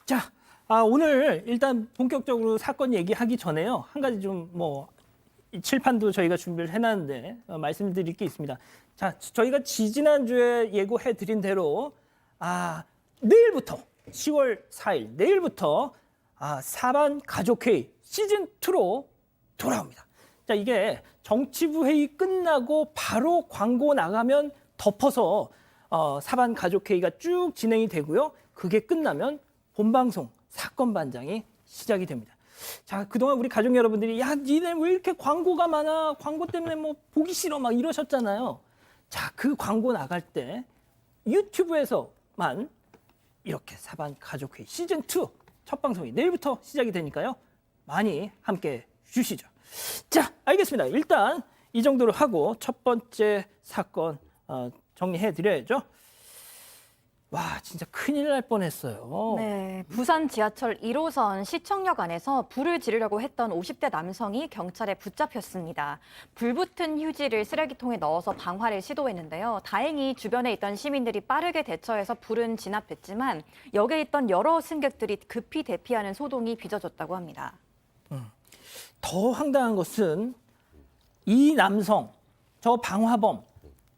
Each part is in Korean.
자, 오늘 일단 본격적으로 사건 얘기하기 전에요. 한 가지 좀 칠판도 저희가 준비를 해놨는데 말씀드릴 게 있습니다. 자, 저희가 지지난주에 예고해드린 대로 내일부터 10월 4일 내일부터 사반 가족회의 시즌2로 돌아옵니다. 자, 이게 정치부 회의 끝나고 바로 광고 나가면 덮어서 사반 가족회의가 쭉 진행이 되고요. 그게 끝나면 본방송 사건 반장이 시작이 됩니다. 자, 그동안 우리 가족 여러분들이 야, 니네 왜 이렇게 광고가 많아? 광고 때문에 보기 싫어 막 이러셨잖아요. 자, 그 광고 나갈 때 유튜브에서만 이렇게 사반 가족회의 시즌2 첫 방송이 내일부터 시작이 되니까요. 많이 함께 주시죠. 자, 알겠습니다. 일단 이 정도로 하고 첫 번째 사건 정리해 드려야죠. 와, 진짜 큰일 날 뻔했어요. 네, 부산 지하철 1호선 시청역 안에서 불을 지르려고 했던 50대 남성이 경찰에 붙잡혔습니다. 불붙은 휴지를 쓰레기통에 넣어서 방화를 시도했는데요. 다행히 주변에 있던 시민들이 빠르게 대처해서 불은 진압됐지만 역에 있던 여러 승객들이 급히 대피하는 소동이 빚어졌다고 합니다. 더 황당한 것은 이 남성, 저 방화범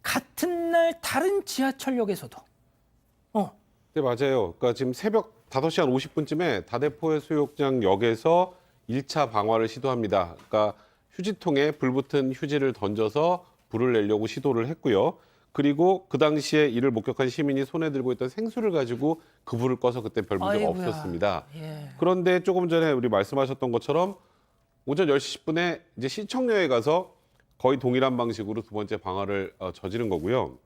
같은 날 다른 지하철역에서도 네, 맞아요. 그러니까 지금 새벽 5시 한 50분쯤에 다대포 해수욕장역에서 1차 방화를 시도합니다. 그러니까 휴지통에 불붙은 휴지를 던져서 불을 내려고 시도를 했고요. 그리고 그 당시에 이를 목격한 시민이 손에 들고 있던 생수를 가지고 그 불을 꺼서 그때 별 문제가 아이고야. 없었습니다. 예. 그런데 조금 전에 우리 말씀하셨던 것처럼 오전 10시 10분에 이제 시청역에 가서 거의 동일한 방식으로 두 번째 방화를 저지른 거고요.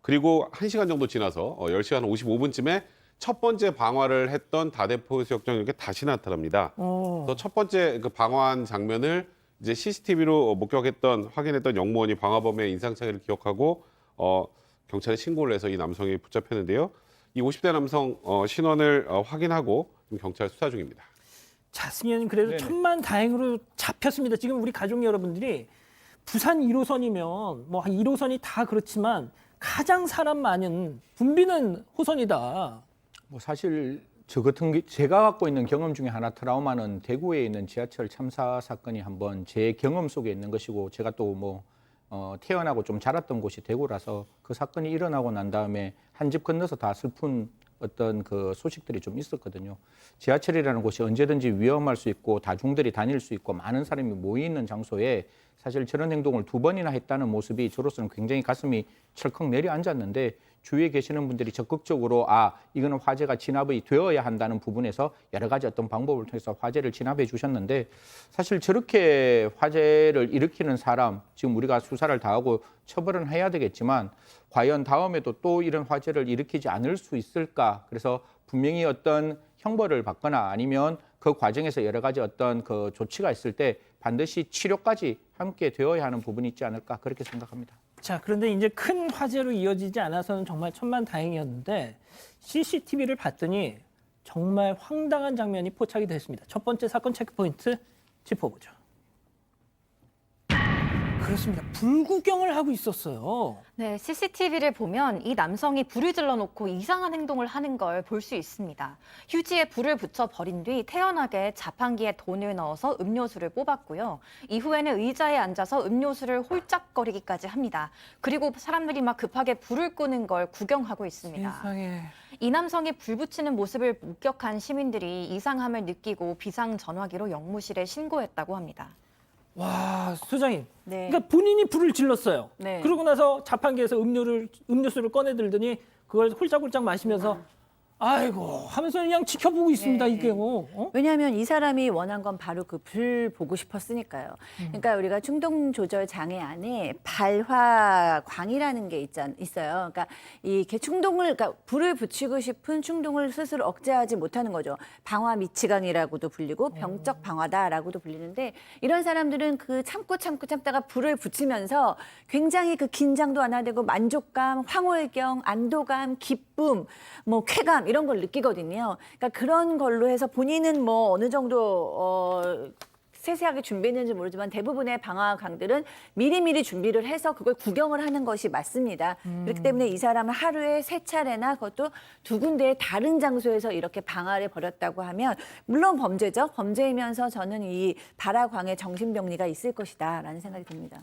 그리고 1시간 정도 지나서 10시 한 55분쯤에 첫 번째 방화를 했던 다대포 해수욕장역에 다시 나타납니다. 그래서 첫 번째 그 방화한 장면을 이제 CCTV로 목격했던 확인했던 영무원이 방화범의 인상착의를 기억하고 경찰에 신고를 해서 이 남성이 붙잡혔는데요. 이 50대 남성 신원을 확인하고 지금 경찰 수사 중입니다. 자, 승현님 그래도 네네. 천만다행으로 잡혔습니다. 지금 우리 가족 여러분들이 부산 1호선이면 한 1호선이 다 그렇지만 가장 사람 많은 붐비는 호선이다. 뭐 사실 저 같은 제가 갖고 있는 경험 중에 하나 트라우마는 대구에 있는 지하철 참사 사건이 한번 제 경험 속에 있는 것이고 제가 또 태어나고 좀 자랐던 곳이 대구라서 그 사건이 일어나고 난 다음에 한 집 건너서 다 슬픈 어떤 그 소식들이 좀 있었거든요. 지하철이라는 곳이 언제든지 위험할 수 있고 다중들이 다닐 수 있고 많은 사람이 모이는 장소에 사실 저런 행동을 2번이나 했다는 모습이 저로서는 굉장히 가슴이 철컥 내려앉았는데 주위에 계시는 분들이 적극적으로 이거는 화재가 진압이 되어야 한다는 부분에서 여러 가지 어떤 방법을 통해서 화재를 진압해 주셨는데 사실 저렇게 화재를 일으키는 사람 지금 우리가 수사를 다 하고 처벌은 해야 되겠지만 과연 다음에도 또 이런 화재를 일으키지 않을 수 있을까? 그래서 분명히 어떤 형벌을 받거나 아니면 그 과정에서 여러 가지 어떤 그 조치가 있을 때 반드시 치료까지 함께 되어야 하는 부분이 있지 않을까 그렇게 생각합니다. 자, 그런데 이제 큰 화재로 이어지지 않아서는 정말 천만다행이었는데 CCTV를 봤더니 정말 황당한 장면이 포착이 됐습니다. 첫 번째 사건 체크포인트 짚어보죠. 그렇습니다. 불구경을 하고 있었어요. 네, CCTV를 보면 이 남성이 불을 질러놓고 이상한 행동을 하는 걸 볼 수 있습니다. 휴지에 불을 붙여 버린 뒤 태연하게 자판기에 돈을 넣어서 음료수를 뽑았고요. 이후에는 의자에 앉아서 음료수를 홀짝거리기까지 합니다. 그리고 사람들이 막 급하게 불을 끄는 걸 구경하고 있습니다. 세상에. 이 남성이 불 붙이는 모습을 목격한 시민들이 이상함을 느끼고 비상전화기로 영무실에 신고했다고 합니다. 와, 소장님. 네. 그러니까 본인이 불을 질렀어요. 네. 그러고 나서 자판기에서 음료수를 꺼내들더니 그걸 홀짝홀짝 마시면서 아이고 하면서 그냥 지켜보고 있습니다. 네. 이게 왜냐하면 이 사람이 원한 건 바로 그 불 보고 싶었으니까요. 그러니까 우리가 충동 조절 장애 안에 발화광이라는 게 있어요. 그러니까 이게 그러니까 불을 붙이고 싶은 충동을 스스로 억제하지 못하는 거죠. 방화 미치광이라고도 불리고 병적 방화다라고도 불리는데 이런 사람들은 그 참다가 불을 붙이면서 굉장히 그 긴장도 완화되고 만족감, 황홀경, 안도감, 기쁨, 쾌감 이런 걸 느끼거든요. 그러니까 그런 걸로 해서 본인은 어느 정도 세세하게 준비했는지 모르지만 대부분의 방화강들은 미리미리 준비를 해서 그걸 구경을 하는 것이 맞습니다. 그렇기 때문에 이 사람은 하루에 3차례나 그것도 2군데의 다른 장소에서 이렇게 방화를 벌였다고 하면 물론 범죄죠. 범죄이면서 저는 이 발화광에 정신병리가 있을 것이다라는 생각이 듭니다.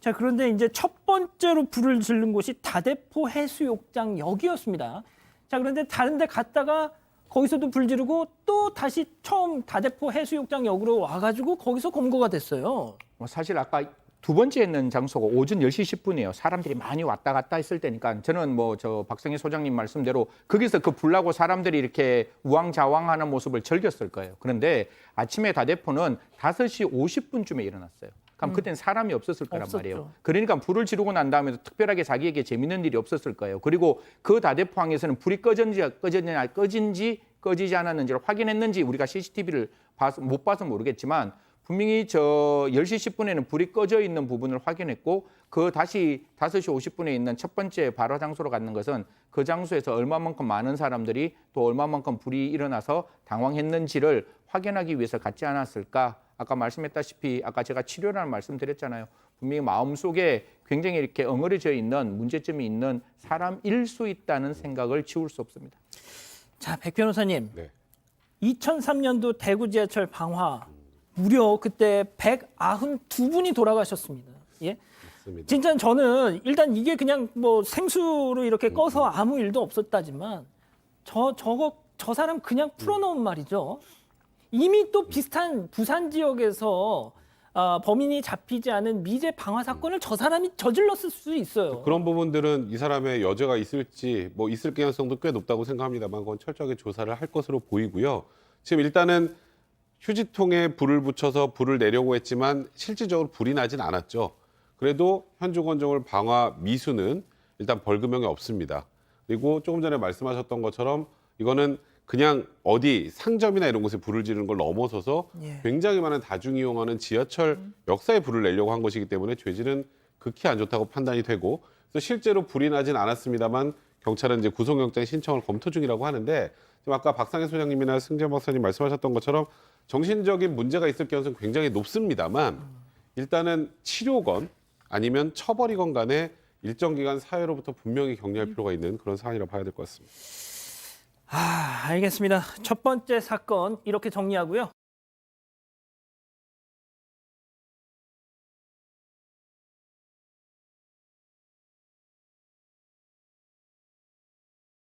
자, 그런데 이제 첫 번째로 불을 지른 곳이 다대포 해수욕장역이었습니다. 자, 그런데 다른 데 갔다가 거기서도 불 지르고 또 다시 처음 다대포 해수욕장역으로 와가지고 거기서 검거가 됐어요. 사실 아까 두 번째 있는 장소가 오전 10시 10분이에요. 사람들이 많이 왔다 갔다 했을 때니까 저는 뭐 저 박성희 소장님 말씀대로 거기서 그 불나고 사람들이 이렇게 우왕좌왕하는 모습을 즐겼을 거예요. 그런데 아침에 다대포는 5시 50분쯤에 일어났어요. 그럼 그때는 사람이 없었을 거란 없었죠. 말이에요. 그러니까 불을 지르고 난 다음에도 특별하게 자기에게 재밌는 일이 없었을 거예요. 그리고 그 다대포항에서는 불이 꺼진지 꺼지지 않았는지를 확인했는지 우리가 CCTV를 못 봐서 모르겠지만 분명히 저 10시 10분에는 불이 꺼져 있는 부분을 확인했고 그 다시 5시 50분에 있는 첫 번째 발화 장소로 갔는 것은 그 장소에서 얼마만큼 많은 사람들이 또 얼마만큼 불이 일어나서 당황했는지를 확인하기 위해서 갔지 않았을까. 아까 말씀했다시피 아까 제가 치료라는 말씀드렸잖아요. 분명히 마음속에 굉장히 이렇게 엉어려져 있는 문제점이 있는 사람일 수 있다는 생각을 지울 수 없습니다. 자, 백 변호사님. 네. 2003년도 대구 지하철 방화 무려 그때 192분이 돌아가셨습니다. 예? 맞습니다. 진짜 저는 일단 이게 그냥 뭐 생수로 이렇게 꺼서 아무 일도 없었다지만 저 사람 그냥 풀어놓은 말이죠. 이미 또 비슷한 부산 지역에서 범인이 잡히지 않은 미제 방화 사건을 저 사람이 저질렀을 수 있어요. 그런 부분들은 이 사람의 여죄가 있을지 뭐 있을 가능성도 꽤 높다고 생각합니다만 그건 철저하게 조사를 할 것으로 보이고요. 지금 일단은 휴지통에 불을 붙여서 불을 내려고 했지만 실질적으로 불이 나진 않았죠. 그래도 현주건조물 방화 미수는 일단 벌금형이 없습니다. 그리고 조금 전에 말씀하셨던 것처럼 이거는 그냥 어디 상점이나 이런 곳에 불을 지르는 걸 넘어서서 예. 굉장히 많은 다중이 이용하는 지하철 역사에 불을 내려고 한 것이기 때문에 죄질은 극히 안 좋다고 판단이 되고 그래서 실제로 불이 나진 않았습니다만 경찰은 이제 구속영장 신청을 검토 중이라고 하는데 지금 아까 박상혜 소장님이나 승재 박사님 말씀하셨던 것처럼 정신적인 문제가 있을 가능성이 굉장히 높습니다만 일단은 치료건 아니면 처벌이건 간에 일정 기간 사회로부터 분명히 격리할 필요가 있는 그런 사안이라고 봐야 될 것 같습니다. 알겠습니다. 첫 번째 사건 이렇게 정리하고요.